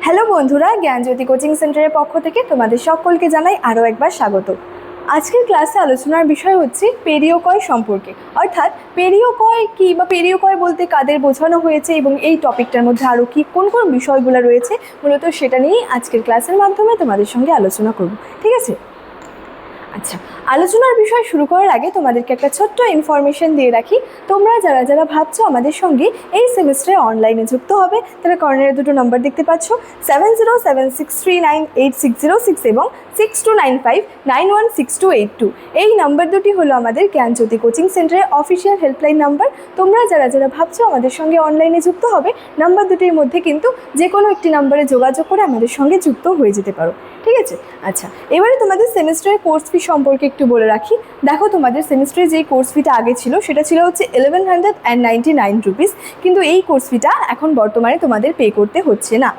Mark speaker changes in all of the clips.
Speaker 1: Hello বন্ধুরা, জ্ঞানজ্যোতি coaching সেন্টারের পক্ষ থেকে তোমাদের সকলকে জানাই আরও একবার স্বাগত। আজকের ক্লাসে আলোচনার বিষয় হচ্ছে পেরিয়কয় সম্পর্কে, অর্থাৎ পেরিয়কয় কী বা পেরিয়কয় বলতে কাদের বোঝানো হয়েছে এবং এই টপিকটার মধ্যে আরও কী কোন কোন বিষয়গুলো রয়েছে মূলত সেটা নিয়েই আজকের ক্লাসের মাধ্যমে তোমাদের সঙ্গে আলোচনা করব। ঠিক আছে? আচ্ছা, আলোচনার বিষয় শুরু করার আগে তোমাদেরকে একটা ছোট্ট ইনফরমেশন দিয়ে রাখি। তোমরা যারা যারা ভাবছো আমাদের সঙ্গে এই সেমিস্টারে অনলাইনে যুক্ত হবে, তারা কর্নারে দুটো নম্বর দেখতে পাচ্ছ, 7076398606 এবং 6295916282। এই নাম্বার দুটি হলো আমাদের জ্ঞানজ্যোতি কোচিং সেন্টারের অফিসিয়াল হেল্পলাইন নাম্বার। তোমরা যারা যারা ভাবছো আমাদের সঙ্গে অনলাইনে যুক্ত হবে, নাম্বার দুটির মধ্যে কিন্তু যে কোনো একটি নাম্বারে যোগাযোগ করে আমাদের সঙ্গে যুক্ত হয়ে যেতে পারো। ঠিক আছে? আচ্ছা, এবারে তোমাদের সেমিস্টারের কোর্স ফি সম্পর্কে একটু বলে রাখি। দেখো, তোমাদের সেমিস্টারে যেই কোর্স ফিটা আগে ছিল সেটা ছিল হচ্ছে 1199 রুপিস, কিন্তু এই কোর্স ফিটা এখন বর্তমানে তোমাদের পে করতে হচ্ছে না,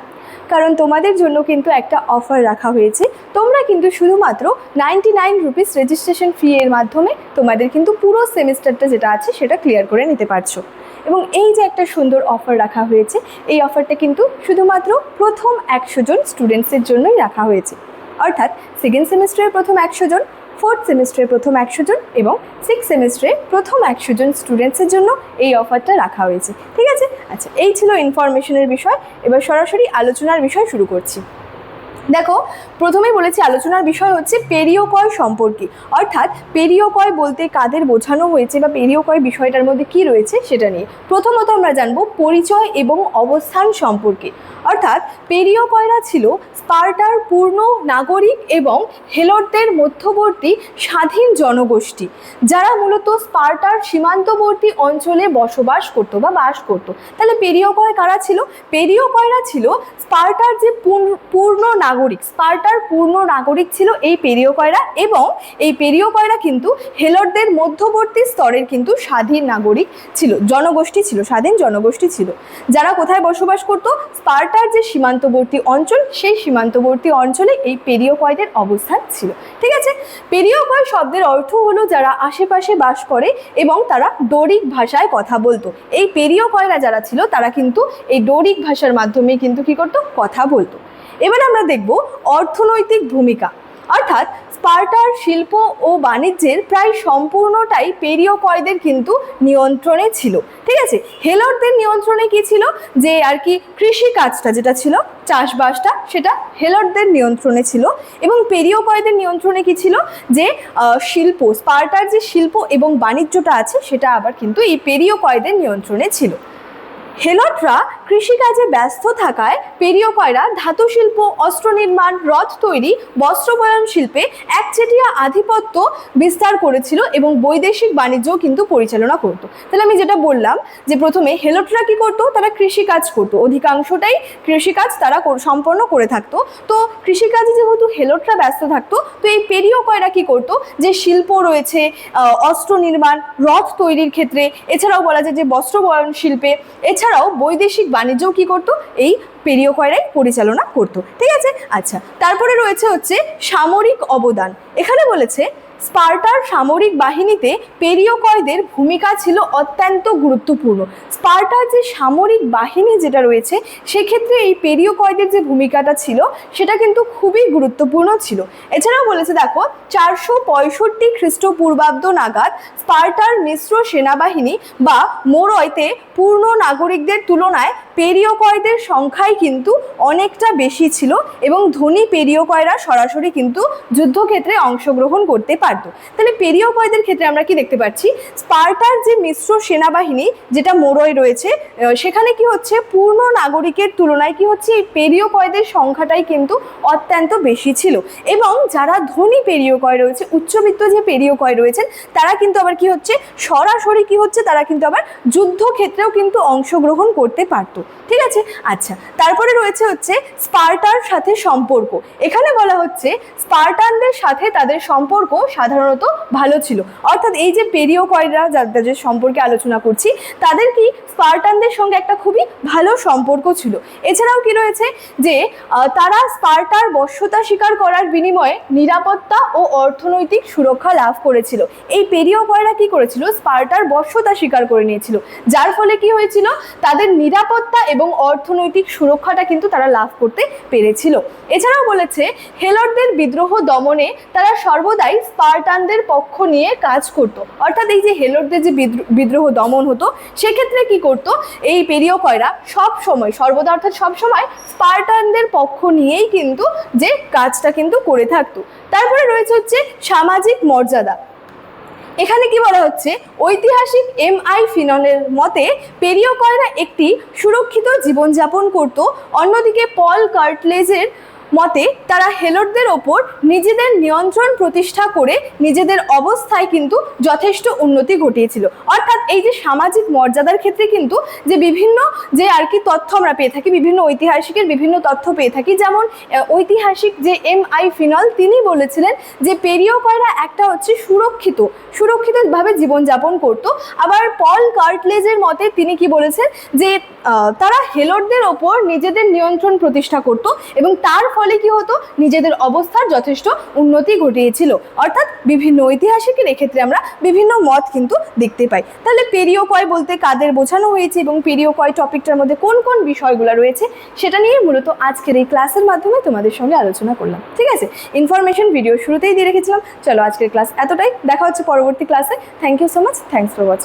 Speaker 1: কারণ তোমাদের জন্য কিন্তু একটা অফার রাখা হয়েছে। তোমরা কিন্তু শুধুমাত্র 99 রুপিস রেজিস্ট্রেশন ফি এর মাধ্যমে তোমাদের কিন্তু পুরো সেমিস্টারটা যেটা আছে সেটা ক্লিয়ার করে নিতে পারছো। এবং এই যে একটা সুন্দর অফার রাখা হয়েছে, এই অফারটা কিন্তু শুধুমাত্র প্রথম 100 জন স্টুডেন্টসের জন্যই রাখা হয়েছে, অর্থাৎ সেকেন্ড সেমিস্টারের প্রথম 100 জন, ফোর্থ সেমিস্টারের প্রথম 100 জন এবং সিক্স সেমিস্টারে প্রথম 100 জন স্টুডেন্টসের জন্য এই অফারটা রাখা হয়েছে। ঠিক আছে? আচ্ছা, এই ছিল ইনফরমেশনের বিষয়। এবার সরাসরি আলোচনার বিষয় শুরু করছি। দেখো, প্রথমেই বলেছি আলোচনার বিষয় হচ্ছে পেরিয়কয় সম্পর্কে, অর্থাৎ পেরিয়কয় বলতে কাদের বোঝানো হয়েছে বা পেরিয়কয় বিষয়টার মধ্যে কি রয়েছে সেটা নিয়ে। প্রথমত আমরা জানবো পরিচয় এবং অবস্থান সম্পর্কে, অর্থাৎ পেরিয়কয়রা ছিল স্পার্টার পূর্ণ নাগরিক এবং হেলোটদের মধ্যবর্তী স্বাধীন জনগোষ্ঠী, যারা মূলত স্পার্টার সীমান্তবর্তী অঞ্চলে বসবাস করতো বা বাস করতো। তাহলে পেরিয়কয় কারা ছিল? পেরিয়কয়রা ছিল স্পার্টার যে পূর্ণ নাগরিক, স্পার্টার পূর্ণ নাগরিক ছিল এই পেরিয়কয়রা, এবং এই পেরিয়কয়রা কিন্তু হেলোটদের মধ্যবর্তী স্তরের কিন্তু স্বাধীন নাগরিক ছিল, জনগোষ্ঠী ছিল, স্বাধীন জনগোষ্ঠী ছিল, যারা কোথায় বসবাস করতো? স্পার্টার যে সীমান্তবর্তী অঞ্চল, সেই সীমান্তবর্তী অঞ্চলে এই পেরিয়কয়দের অবস্থান ছিল। ঠিক আছে? পেরিয়কয় শব্দের অর্থ হলো যারা আশেপাশে বাস করে এবং তারা ডোরিক ভাষায় কথা বলতো। এই পেরিয়কয়রা যারা ছিল তারা কিন্তু এই ডোরিক ভাষার মাধ্যমে কিন্তু কি করতো? কথা বলতো। এবার আমরা দেখব অর্থনৈতিক ভূমিকা, অর্থাৎ স্পার্টার শিল্প ও বাণিজ্যের প্রায় সম্পূর্ণটাই পেরিয়কয়দের কিন্তু নিয়ন্ত্রণে ছিল। ঠিক আছে? হেলোটদের নিয়ন্ত্রণে কি ছিল? যে আর কি কৃষিকাজটা যেটা ছিল, চাষবাসটা, সেটা হেলোটদের নিয়ন্ত্রণে ছিল, এবং পেরিয়কয়দের নিয়ন্ত্রণে কি ছিল? যে শিল্প, স্পার্টার যে শিল্প এবং বাণিজ্যটা আছে সেটা আবার কিন্তু এই পেরিয়কয়দের নিয়ন্ত্রণে ছিল। হেলোটরা কৃষিকাজে ব্যস্ত থাকায় পেরিয়কয়রা ধাতু শিল্প, অস্ত্র নির্মাণ, রথ তৈরি, বস্ত্র বয়ন শিল্পে একচেটিয়া আধিপত্য বিস্তার করেছিল এবং বৈদেশিক বাণিজ্যও কিন্তু পরিচালনা করত। তাহলে আমি যেটা বললাম যে প্রথমে হেলোটরা কি করতো? তারা কৃষিকাজ করতো, অধিকাংশটাই কৃষিকাজ তারা সম্পন্ন করে থাকতো। তো কৃষিকাজে যেহেতু হেলোটরা ব্যস্ত থাকতো, তো এই পেরিয়কয়রা কি করতো? যে শিল্প রয়েছে, অস্ত্র নির্মাণ, রথ তৈরির ক্ষেত্রে, এছাড়াও বলা যায় যে বস্ত্র বয়ন শিল্পে, এছাড়াও বৈদেশিক বাণিজ্যও কি করতো? এই পেরিয়কয়রাই পরিচালনা করতো। ঠিক আছে? আচ্ছা, তারপরে রয়েছে হচ্ছে সামরিক অবদান। এখানে বলেছে স্পার্টার সামরিক বাহিনীতে পেরিয়কয়দের ভূমিকা ছিল অত্যন্ত গুরুত্বপূর্ণ। স্পার্টার যে সামরিক বাহিনী যেটা রয়েছে সেক্ষেত্রে এই পেরিয়কয়দের যে ভূমিকাটা ছিল সেটা কিন্তু খুবই গুরুত্বপূর্ণ ছিল। এছাড়াও বলেছে, দেখো, 465 খ্রিস্টপূর্বাব্দ নাগাদ স্পার্টার মিশ্র সেনাবাহিনী বা মোরয়তে পূর্ণ নাগরিকদের তুলনায় পেরিয়কয়দের সংখ্যাই কিন্তু অনেকটা বেশি ছিল, এবং ধনী পেরিয়কয়রা সরাসরি কিন্তু যুদ্ধক্ষেত্রে অংশগ্রহণ করতে পারতো। তাহলে পেরিয়কয়দের ক্ষেত্রে আমরা কি দেখতে পাচ্ছি? স্পার্টার যে মিশ্র সেনাবাহিনী যেটা মোরয় রয়েছে সেখানে কি হচ্ছে? পূর্ণ নাগরিকের তুলনায় কি হচ্ছে? এই পেরিয়কয়দের সংখ্যাটাই কিন্তু অত্যন্ত বেশি ছিল, এবং যারা ধনী পেরিয়কয় রয়েছে, উচ্চবিত্ত যে পেরিয়কয় রয়েছেন, তারা কিন্তু আবার কি হচ্ছে? সরাসরি কি হচ্ছে? তারা কিন্তু আবার যুদ্ধক্ষেত্রেও কিন্তু অংশগ্রহণ করতে পারতো। ঠিক আছে? আচ্ছা, তারপরে রয়েছে হচ্ছে স্পার্টার সাথে সম্পর্ক। এখানে বলা হচ্ছে স্পার্টানদের সাথে তাদের সম্পর্ক সাধারণত ভালো ছিল। অর্থাৎ এই যে পেরিওকয়রা যাদের সম্পর্কে আলোচনা করছি, তাদের কি স্পার্টানদের সঙ্গে একটা খুবই ভালো সম্পর্ক ছিল। এছাড়াও কি রয়েছে যে তারা স্পার্টার বশ্যতা স্বীকার করার বিনিময়ে নিরাপত্তা ও অর্থনৈতিক সুরক্ষা লাভ করেছিল। এই পেরিওকয়রা কি করেছিল, স্পার্টার বশ্যতা স্বীকার করে নিয়েছিল, যার ফলে কি হয়েছিল, তাদের নিরাপত্তা এবং অর্থনৈতিক সুরক্ষাটা কিন্তু তারা লাভ করতে পেরেছিল। এছাড়াও বলেছে হেলরদের বিদ্রোহ দমনে তারা সর্বদাই স্পার্টানদের পক্ষ নিয়ে কাজ করত। অর্থাৎ এই যে হেলরদের যে বিদ্রোহ দমন হতো, সেক্ষেত্রে কি করত, এই পেরিওকয়রা সর্বদা অর্থাৎ সবসময় স্পার্টানদের পক্ষ নিয়েই কিন্তু যে কাজটা কিন্তু করে থাকতো। তারপরে রয়েছে হচ্ছে সামাজিক মর্যাদা। এখানে কি বলা হচ্ছে, ঐতিহাসিক এম.আই. ফিননের মতে পেরিওকয়রা একটি সুরক্ষিত জীবনযাপন করত। অন্যদিকে পল কার্টলেজের মতে তারা হেলরদের ওপর নিজেদের নিয়ন্ত্রণ প্রতিষ্ঠা করে নিজেদের অবস্থায় কিন্তু যথেষ্ট উন্নতি ঘটিয়েছিল। অর্থাৎ এই যে সামাজিক মর্যাদার ক্ষেত্রে কিন্তু যে বিভিন্ন যে আর কি তথ্য আমরা পেয়ে থাকি, বিভিন্ন ঐতিহাসিকের বিভিন্ন তথ্য পেয়ে থাকি, যেমন ঐতিহাসিক যে এম.আই. ফিনল তিনি বলেছিলেন যে পেরিওকয়রা একটা হচ্ছে সুরক্ষিতভাবে জীবনযাপন করত। আবার পল কার্টলেজের মতে তিনি কি বলেছেন যে তারা হেলরদের ওপর নিজেদের নিয়ন্ত্রণ প্রতিষ্ঠা করত এবং তার ফলে কি হতো, নিজেদের অবস্থার যথেষ্ট উন্নতি ঘটিয়েছিল। অর্থাৎ বিভিন্ন ঐতিহাসিকের এক্ষেত্রে আমরা বিভিন্ন মত কিন্তু দেখতে পাই। তাহলে পেরিওকয় বলতে কাদের বোঝানো হয়েছে এবং পেরিওকয় টপিকটার মধ্যে কোন কোন বিষয়গুলো রয়েছে সেটা নিয়ে মূলত আজকের এই ক্লাসের মাধ্যমে তোমাদের সঙ্গে আলোচনা করলাম। ঠিক আছে, ইনফরমেশন ভিডিও শুরুতেই দিয়ে রেখেছিলাম। চলো আজকের ক্লাস এতটাই, দেখা হচ্ছে পরবর্তী ক্লাসে। Thank you so much, thanks for watching.